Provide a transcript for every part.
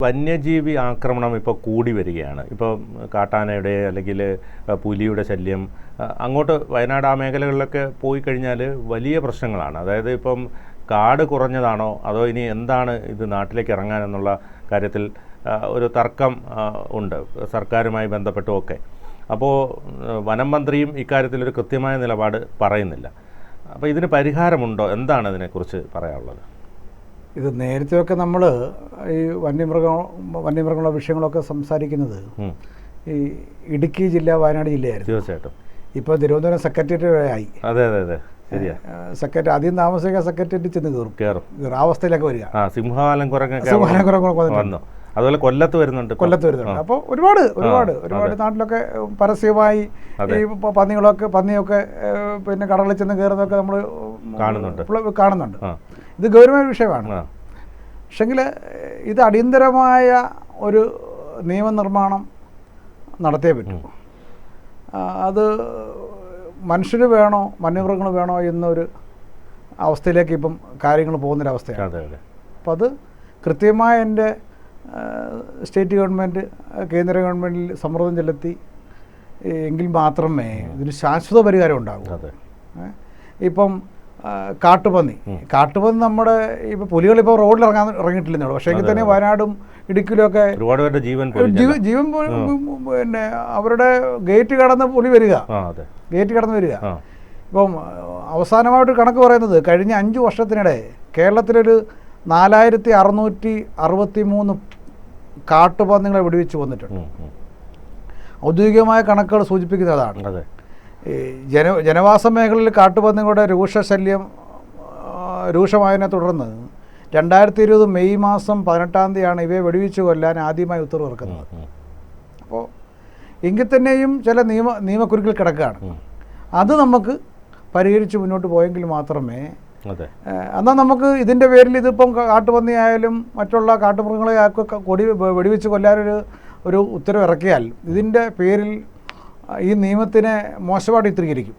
വന്യജീവി ആക്രമണം ഇപ്പോൾ കൂടി വരികയാണ്. ഇപ്പോൾ കാട്ടാനയുടെ അല്ലെങ്കിൽ പുലിയുടെ ശല്യം അങ്ങോട്ട് വയനാട് ആ മേഖലകളിലൊക്കെ പോയി കഴിഞ്ഞാൽ വലിയ പ്രശ്നങ്ങളാണ്. അതായത് ഇപ്പം കാട് കുറഞ്ഞതാണോ അതോ ഇനി എന്താണ് ഇത് നാട്ടിലേക്ക് ഇറങ്ങാനെന്നുള്ള കാര്യത്തിൽ ഒരു തർക്കം ഉണ്ട് സർക്കാരുമായി ബന്ധപ്പെട്ടുമൊക്കെ. അപ്പോൾ വനം മന്ത്രിയും ഇക്കാര്യത്തിലൊരു കൃത്യമായ നിലപാട് പറയുന്നില്ല. അപ്പോൾ ഇതിന് പരിഹാരമുണ്ടോ? എന്താണ് ഇതിനെക്കുറിച്ച് പറയാനുള്ളത്? ഇത് നേരത്തെയൊക്കെ നമ്മൾ ഈ വന്യമൃഗങ്ങളുടെ വിഷയങ്ങളൊക്കെ സംസാരിക്കുന്നത് ഈ ഇടുക്കി ജില്ല, വയനാട് ജില്ലയായിരുന്നു. തീർച്ചയായിട്ടും. ഇപ്പോൾ തിരുവനന്തപുരം സെക്രട്ടേറിയറ്റ് ആയി. അതെ അതെ അതെ, ശരിയാ. സെക്രട്ടറി ആദ്യം താമസിക്കാൻ സെക്രട്ടേറിയറ്റ് ചെന്ന് കയറും. ആ അവസ്ഥയിലൊക്കെ വരിക. സിംഹവാലം വന്നു. അതുപോലെ കൊല്ലത്ത് വരുന്നുണ്ട്. അപ്പോൾ ഒരുപാട് നാട്ടിലൊക്കെ പരസ്യമായി ഈ പന്നിയൊക്കെ പിന്നെ കടകളിൽ ചെന്ന് കയറുന്നതൊക്കെ നമ്മൾ കാണുന്നുണ്ട്. ഇത് ഗൗരവമായ വിഷയമാണ്. പക്ഷെങ്കിൽ ഇത് അടിയന്തരമായ ഒരു നിയമനിർമ്മാണം നടത്തിയേ പറ്റൂ. അത് മനുഷ്യർ വേണോ വന്യമൃഗങ്ങൾ വേണോ എന്നൊരു അവസ്ഥയിലേക്ക് ഇപ്പം കാര്യങ്ങൾ പോകുന്നൊരവസ്ഥയാണ്. അപ്പം അത് കൃത്യമായ എൻ്റെ സ്റ്റേറ്റ് ഗവൺമെൻറ് കേന്ദ്ര ഗവൺമെൻറ്റിൽ സമ്മർദ്ദം ചെലുത്തി എങ്കിൽ മാത്രമേ ഇതിന് ശാശ്വത പരിഹാരം ഉണ്ടാകൂ. ഇപ്പം കാട്ടുപന്നി നമ്മുടെ ഇപ്പോൾ പുലികളിപ്പോൾ റോഡിൽ ഇറങ്ങിയിട്ടില്ലെന്നേ ഉള്ളൂ. പക്ഷേ എങ്കിൽ തന്നെ വയനാടും ഇടുക്കിയിലൊക്കെ ജീവൻ പിന്നെ അവരുടെ ഗേറ്റ് കടന്ന് പുലി വരിക. ഇപ്പം അവസാനമായിട്ട് കണക്ക് പറയുന്നത് കഴിഞ്ഞ 5 വർഷത്തിനിടെ കേരളത്തിലൊരു 4663 കാട്ടുപന്നികളെ വെടിവെച്ച് വന്നിട്ടുണ്ട്. ഔദ്യോഗികമായ കണക്കുകൾ സൂചിപ്പിക്കുന്നതാണ്. ജനവാസ മേഖലയിൽ കാട്ടുപന്നികളുടെ രൂക്ഷമായതിനെ തുടർന്ന് 2020 മെയ് മാസം 18-ാം തീയതിയാണ് ഇവയെ വെടിവെച്ച് കൊല്ലാൻ ആദ്യമായി ഉത്തരവ് ഇറക്കുന്നത്. അപ്പോൾ എങ്കിൽ തന്നെയും ചില നിയമക്കുരുക്കിൽ കിടക്കുകയാണ്. അത് നമുക്ക് പരിഹരിച്ച് മുന്നോട്ട് പോയെങ്കിൽ മാത്രമേ എന്നാൽ നമുക്ക് ഇതിൻ്റെ പേരിൽ ഇതിപ്പം കാട്ടുപന്നി ആയാലും മറ്റുള്ള കാട്ടുമൃഗങ്ങളെ വെടിവെച്ച് കൊല്ലാനൊരു ഉത്തരവ് ഇറക്കിയാൽ ഇതിൻ്റെ പേരിൽ ഈ നിയമത്തിനെ മോശമായിട്ട് ചിത്രീകരിക്കും.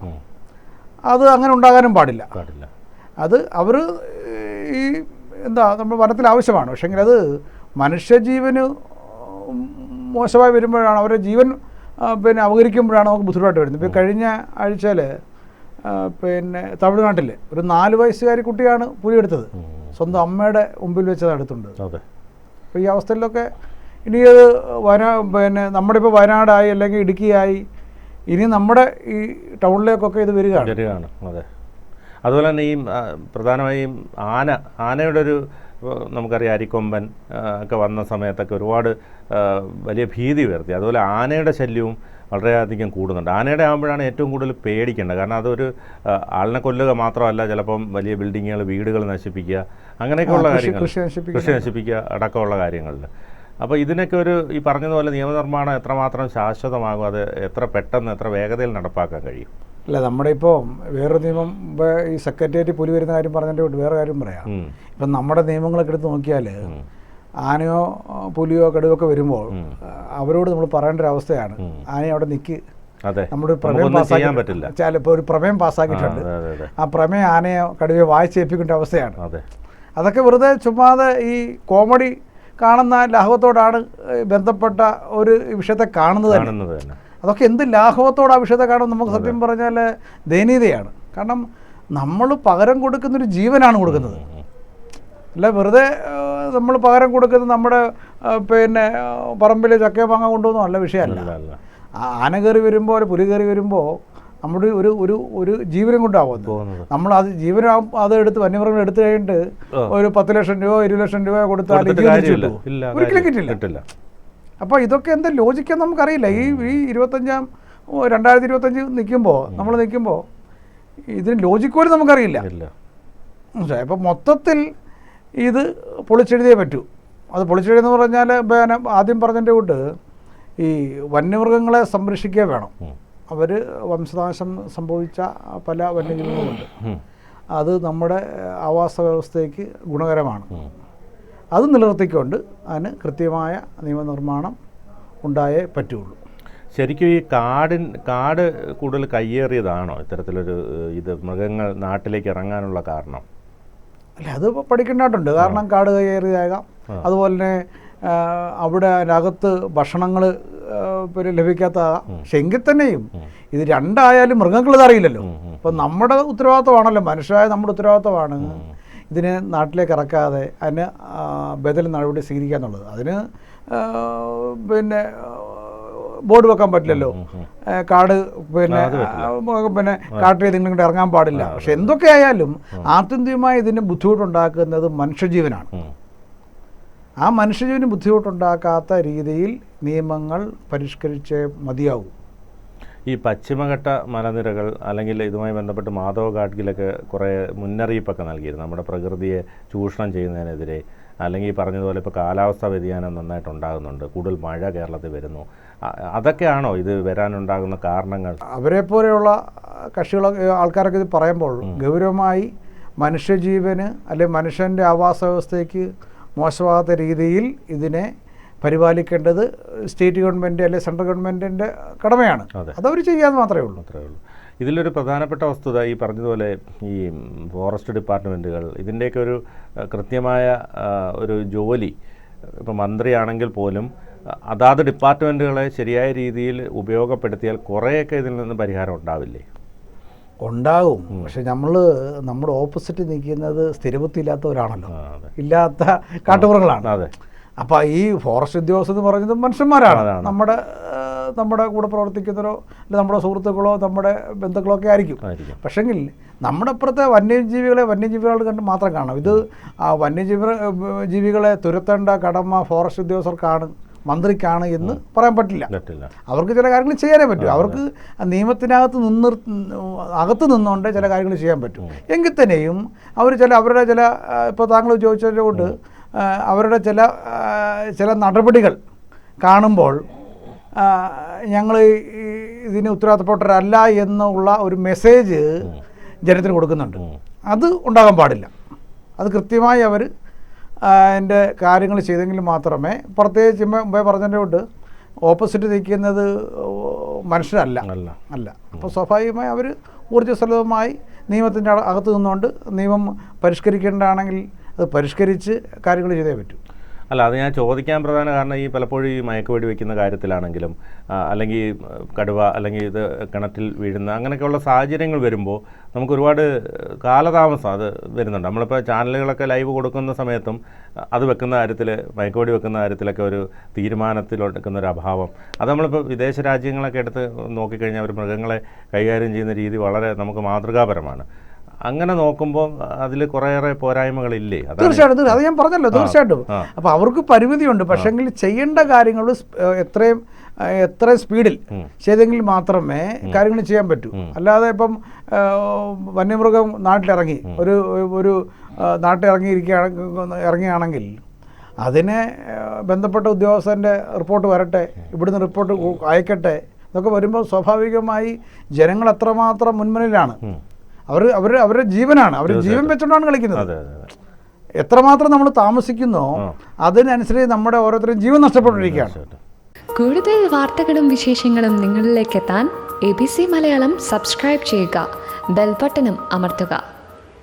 അത് അങ്ങനെ ഉണ്ടാകാനും പാടില്ല. അത് അവർ ഈ നമ്മൾ വനത്തിൽ ആവശ്യമാണ്. പക്ഷേങ്കിൽ അത് മനുഷ്യജീവന് മോശമായി വരുമ്പോഴാണ്, അവരുടെ ജീവൻ പിന്നെ അപഹരിക്കുമ്പോഴാണ് നമുക്ക് ബുദ്ധിമുട്ടായിട്ട് വരുന്നത്. ഇപ്പോൾ കഴിഞ്ഞ ആഴ്ചയിൽ പിന്നെ തമിഴ്നാട്ടിൽ ഒരു 4 വയസ്സുകാരി കുട്ടിയാണ് പുലി എടുത്തത്. സ്വന്തം അമ്മയുടെ മുമ്പിൽ വെച്ചത് അടുത്തുണ്ട്. അപ്പോൾ ഈ അവസ്ഥയിലൊക്കെ ഇനി അത് പിന്നെ നമ്മുടെ ഇപ്പോൾ വയനാടായി അല്ലെങ്കിൽ ഇടുക്കിയായി ഇനി നമ്മുടെ ഈ ടൗണിലേക്കൊക്കെ ഇത് വരികയാണ്. അതെ. അതുപോലെ തന്നെ ഈ പ്രധാനമായും ആനയുടെ ഒരു നമുക്കറിയാം അരിക്കൊമ്പൻ ഒക്കെ വന്ന സമയത്തൊക്കെ ഒരുപാട് വലിയ ഭീതി ഉയർത്തി. അതുപോലെ ആനയുടെ ശല്യവും വളരെയധികം കൂടുന്നുണ്ട്. ആനയുടെ ആകുമ്പോഴാണ് ഏറ്റവും കൂടുതൽ പേടിക്കേണ്ടത്. കാരണം അതൊരു ആളിനെ കൊല്ലുക മാത്രമല്ല, ചിലപ്പം വലിയ ബിൽഡിങ്ങുകൾ, വീടുകൾ നശിപ്പിക്കുക, അങ്ങനെയൊക്കെയുള്ള കാര്യങ്ങൾ, കൃഷി നശിപ്പിക്കുക അടക്കമുള്ള കാര്യങ്ങളിൽ. അപ്പോൾ ഇതിനൊക്കെ ഈ പറഞ്ഞതുപോലെ നിയമനിർമ്മാണം എത്രമാത്രം ശാശ്വതമാകും, അത് എത്ര പെട്ടെന്ന് എത്ര വേഗതയിൽ നടപ്പാക്കാൻ കഴിയും? അല്ല, നമ്മുടെ ഇപ്പോൾ വേറൊരു നിയമം ഈ സെക്രട്ടേറിയറ്റ് പുലി വരുന്ന കാര്യം പറഞ്ഞതിൻ്റെ വേറെ കാര്യം പറയാം. ഇപ്പം നമ്മുടെ നിയമങ്ങളൊക്കെ എടുത്ത് നോക്കിയാൽ ആനയോ പുലിയോ കടുവൊക്കെ വരുമ്പോൾ അവരോട് നമ്മൾ പറയേണ്ട ഒരു അവസ്ഥയാണ്, ആനയെ അവിടെ നിൽക്ക്, നമ്മുടെ പ്രമേയം പാസ്സാക്കി ഇപ്പോൾ ഒരു പ്രമേയം പാസ്സാക്കിയിട്ടുണ്ട്, ആ പ്രമേയം ആനയോ കടുവയോ വായിച്ചേൽപ്പിക്കേണ്ട അവസ്ഥയാണ്. അതൊക്കെ വെറുതെ ചുമ്മാതെ ഈ കോമഡി കാണുന്ന ലാഘവത്തോടാണ് ബന്ധപ്പെട്ട ഒരു വിഷയത്തെ കാണുന്നത് തന്നെ. അതൊക്കെ എന്ത് ലാഘവത്തോട് ആ വിഷയത്തെ കാണുമ്പോൾ നമുക്ക് സത്യം പറഞ്ഞാൽ ദയനീയതയാണ്. കാരണം നമ്മൾ പകരം കൊടുക്കുന്നൊരു ജീവനാണ് കൊടുക്കുന്നത്. അല്ല വെറുതെ നമ്മൾ പകരം കൊടുക്കുന്നത് നമ്മുടെ പിന്നെ പറമ്പിൽ ചക്കയോ മാങ്ങ കൊണ്ടുവന്നോ നല്ല വിഷയമല്ല. ആന കയറി വരുമ്പോൾ പുലി കയറി വരുമ്പോൾ നമ്മുടെ ഒരു ജീവനും കൊണ്ടാവുന്നത്. നമ്മൾ അത് അതെടുത്ത് വന്യമൃഗങ്ങൾ എടുത്തു കഴിഞ്ഞിട്ട് ഒരു 10 ലക്ഷം രൂപ 20 ലക്ഷം രൂപ കൊടുത്താൽ ഒരിക്കലും കിട്ടില്ല. അപ്പോൾ ഇതൊക്കെ എന്താ ലോജിക്കെന്ന് നമുക്കറിയില്ല. ഈ 2025 നമ്മൾ നിൽക്കുമ്പോൾ ഇതിന് ലോജിക്ക് പോലും നമുക്കറിയില്ല. അപ്പോൾ മൊത്തത്തിൽ ഇത് പൊളിച്ചെഴുതിയേ പറ്റൂ. അത് പൊളിച്ചെഴുതിയെന്ന് പറഞ്ഞാൽ ആദ്യം പറഞ്ഞതിൻ്റെ കൂട്ട് ഈ വന്യമൃഗങ്ങളെ സംരക്ഷിക്കുക വേണം. അവർ വംശനാശം സംഭവിച്ച പല വന്യജീവികളുമുണ്ട്. അത് നമ്മുടെ ആവാസ വ്യവസ്ഥയ്ക്ക് ഗുണകരമാണ്. അത് നിലനിർത്തിക്കൊണ്ട് അതിന് കൃത്യമായ നിയമനിർമ്മാണം ഉണ്ടായേ പറ്റുള്ളൂ. ശരിക്കും ഈ കാട് കൂടുതൽ കയ്യേറിയതാണോ ഇത്തരത്തിലൊരു മൃഗങ്ങൾ നാട്ടിലേക്ക് ഇറങ്ങാനുള്ള കാരണം? അല്ല, അത് പഠിക്കേണ്ടതായിട്ടുണ്ട്. കാരണം കാട് കയ്യേറിയതാകാം, അതുപോലെ തന്നെ അവിടെ അതിനകത്ത് ഭക്ഷണങ്ങൾ പിന്നെ ലഭിക്കാത്ത. പക്ഷെ എങ്കിൽ തന്നെയും ഇത് രണ്ടായാലും മൃഗങ്ങളിത് അറിയില്ലല്ലോ. അപ്പം നമ്മുടെ ഉത്തരവാദിത്തമാണല്ലോ, മനുഷ്യരായ നമ്മുടെ ഉത്തരവാദിത്തമാണ് ഇതിനെ നാട്ടിലേക്ക് ഇറക്കാതെ അതിന് ബദൽ നടപടി സ്വീകരിക്കുക എന്നുള്ളത്. അതിന് പിന്നെ ബോർഡ് വെക്കാൻ പറ്റില്ലല്ലോ, കാട് പിന്നെ കാട്ടിൽ നിങ്ങളിങ്ങോട്ട് ഇറങ്ങാൻ പാടില്ല. പക്ഷെ എന്തൊക്കെയായാലും ആത്യന്തികമായി ഇതിന് ബുദ്ധിമുട്ടുണ്ടാക്കുന്നത് മനുഷ്യജീവനാണ്. ആ മനുഷ്യജീവന് ബുദ്ധിമുട്ടുണ്ടാക്കാത്ത രീതിയിൽ നിയമങ്ങൾ പരിഷ്കരിച്ചേ മതിയാവും. ഈ പശ്ചിമഘട്ട മലനിരകൾ അല്ലെങ്കിൽ ഇതുമായി ബന്ധപ്പെട്ട് മാധവ് ഗാഡ്ഗിലൊക്കെ കുറേ മുന്നറിയിപ്പൊക്കെ നൽകിയിരുന്നു, നമ്മുടെ പ്രകൃതിയെ ചൂഷണം ചെയ്യുന്നതിനെതിരെ. അല്ലെങ്കിൽ പറഞ്ഞതുപോലെ ഇപ്പോൾ കാലാവസ്ഥാ വ്യതിയാനം നന്നായിട്ടുണ്ടാകുന്നുണ്ട്, കൂടുതൽ മഴ കേരളത്തിൽ വരുന്നു. അതൊക്കെയാണോ ഇത് വരാനുണ്ടാകുന്ന കാരണങ്ങൾ? അവരെ പോലെയുള്ള ആൾക്കാരൊക്കെ ഇത് പറയുമ്പോൾ ഗൗരവമായി മനുഷ്യജീവന് അല്ലെങ്കിൽ മനുഷ്യൻ്റെ ആവാസ വ്യവസ്ഥയ്ക്ക് മോശമാകാത്ത രീതിയിൽ ഇതിനെ പരിപാലിക്കേണ്ടത് സ്റ്റേറ്റ് ഗവൺമെൻറ് അല്ലെങ്കിൽ സെൻട്രൽ ഗവൺമെൻറ്റിൻ്റെ കടമയാണ്. അതവർ ചെയ്യാൻ മാത്രമേ ഉള്ളൂ. ഇതിലൊരു പ്രധാനപ്പെട്ട വസ്തുത ഈ പറഞ്ഞതുപോലെ ഈ ഫോറസ്റ്റ് ഡിപ്പാർട്ട്മെൻറ്റുകൾ ഇതിൻ്റെയൊക്കെ ഒരു കൃത്യമായ ഒരു ജോലി, ഇപ്പോൾ മന്ത്രിയാണെങ്കിൽ പോലും അതാത് ഡിപ്പാർട്ട്മെൻറ്റുകളെ ശരിയായ രീതിയിൽ ഉപയോഗപ്പെടുത്തിയാൽ കുറേയൊക്കെ ഇതിൽ നിന്ന് പരിഹാരം ഉണ്ടാവില്ലേ? ഉണ്ടാകും. പക്ഷെ നമ്മുടെ ഓപ്പോസിറ്റ് നിൽക്കുന്നത് സ്ഥിരബുദ്ധിയില്ലാത്തവരാണല്ലോ, ഇല്ലാത്ത കാട്ടുമൃഗങ്ങളാണ്. അതെ. അപ്പോൾ ഈ ഫോറസ്റ്റ് ഉദ്യോഗസ്ഥർ എന്ന് പറയുന്നത് മനുഷ്യന്മാരാണ്. നമ്മുടെ കൂടെ പ്രവർത്തിക്കുന്നവരോ അല്ലെങ്കിൽ നമ്മുടെ സുഹൃത്തുക്കളോ നമ്മുടെ ബന്ധുക്കളോ ഒക്കെ ആയിരിക്കും. പക്ഷെങ്കിൽ നമ്മുടെ അപ്പുറത്തെ വന്യജീവികളെ കണ്ട് മാത്രം കാണാം. ഇത് ജീവികളെ തുരത്തേണ്ട കടമ ഫോറസ്റ്റ് ഉദ്യോഗസ്ഥർക്കാണ്, മന്ത്രിക്കാണ് എന്ന് പറയാൻ പറ്റില്ല. അവർക്ക് ചില കാര്യങ്ങൾ ചെയ്യാനേ പറ്റും. അവർക്ക് നിയമത്തിനകത്ത് നിന്നുകൊണ്ട് ചില കാര്യങ്ങൾ ചെയ്യാൻ പറ്റും. എങ്കിൽ തന്നെയും അവരുടെ ചില ഇപ്പോൾ താങ്കൾ ചോദിച്ചതിൻ്റെ കൊണ്ട് അവരുടെ ചില നടപടികൾ കാണുമ്പോൾ ഞങ്ങൾ ഇതിന് ഉത്തരവാദിത്തപ്പെട്ടവരല്ല എന്നുള്ള ഒരു മെസ്സേജ് ജനത്തിന് കൊടുക്കുന്നുണ്ട്. അത് ഉണ്ടാകാൻ പാടില്ല. അത് കൃത്യമായി അവർ അതിൻ്റെ കാര്യങ്ങൾ ചെയ്തെങ്കിൽ മാത്രമേ, പ്രത്യേകിച്ച് മുമ്പേ പറഞ്ഞതിൻ്റെ കൊണ്ട് ഓപ്പോസിറ്റ് നിൽക്കുന്നത് മനുഷ്യരല്ല. അപ്പോൾ സ്വാഭാവികമായി അവർ ഊർജ്ജസ്വലമായി നിയമത്തിൻ്റെ അകത്ത് നിന്നുകൊണ്ട് നിയമം പരിഷ്കരിക്കേണ്ടതാണെങ്കിൽ അത് പരിഷ്കരിച്ച് കാര്യങ്ങൾ ചെയ്തേ പറ്റൂ. അല്ല, അത് ഞാൻ ചോദിക്കാൻ പ്രധാന കാരണം ഈ പലപ്പോഴും ഈ മയക്കുവെടി വയ്ക്കുന്ന കാര്യത്തിലാണെങ്കിലും അല്ലെങ്കിൽ കടുവ അല്ലെങ്കിൽ ഇത് കിണറ്റിൽ വീഴുന്ന അങ്ങനെയൊക്കെയുള്ള സാഹചര്യങ്ങൾ വരുമ്പോൾ നമുക്ക് ഒരുപാട് കാലതാമസം അത് വരുന്നുണ്ട്. നമ്മളിപ്പോൾ ചാനലുകളൊക്കെ ലൈവ് കൊടുക്കുന്ന സമയത്തും അത് വെക്കുന്ന കാര്യത്തിൽ, മയക്കുവെടി വെക്കുന്ന കാര്യത്തിലൊക്കെ ഒരു തീരുമാനത്തിലെടുക്കുന്ന ഒരു അഭാവം, അത് നമ്മളിപ്പോൾ വിദേശ രാജ്യങ്ങളൊക്കെ എടുത്ത് നോക്കിക്കഴിഞ്ഞാൽ അവർ മൃഗങ്ങളെ കൈകാര്യം ചെയ്യുന്ന രീതി വളരെ നമുക്ക് മാതൃകാപരമാണ്. അങ്ങനെ നോക്കുമ്പോൾ അതിൽ കുറേയേറെ പോരായ്മകളില്ലേ? തീർച്ചയായിട്ടും, അത് ഞാൻ പറഞ്ഞല്ലോ, തീർച്ചയായിട്ടും. അപ്പോൾ അവർക്ക് പരിമിതിയുണ്ട്. പക്ഷേങ്കിൽ ചെയ്യേണ്ട കാര്യങ്ങൾ എത്രയും സ്പീഡിൽ ചെയ്തെങ്കിൽ മാത്രമേ കാര്യങ്ങൾ ചെയ്യാൻ പറ്റൂ. അല്ലാതെ ഇപ്പം വന്യമൃഗം നാട്ടിലിറങ്ങി ഒരു ഇറങ്ങിയാണെങ്കിൽ അതിനെ ബന്ധപ്പെട്ട ഉദ്യോഗസ്ഥൻ്റെ റിപ്പോർട്ട് വരട്ടെ, ഇവിടുന്ന് റിപ്പോർട്ട് അയക്കട്ടെ, ഇതൊക്കെ വരുമ്പോൾ സ്വാഭാവികമായി ജനങ്ങൾ എത്രമാത്രം മുൻമുന്നിലാണ്. അവരുടെ ജീവനാണ്, അവർ ജീവൻ വെച്ചുകൊണ്ടാണ് കളിക്കുന്നത്. എത്രമാത്രം നമ്മൾ താമസിക്കുന്നോ അതിനനുസരിച്ച് നമ്മുടെ ഓരോരുത്തരും ജീവൻ നഷ്ടപ്പെട്ടിരിക്കുകയാണ്. കൂടുതൽ വാർത്തകളും വിശേഷങ്ങളും നിങ്ങളിലേക്ക് എത്താൻ ABC മലയാളം സബ്സ്ക്രൈബ് ചെയ്യുക, ബെൽ ബട്ടണും അമർത്തുക.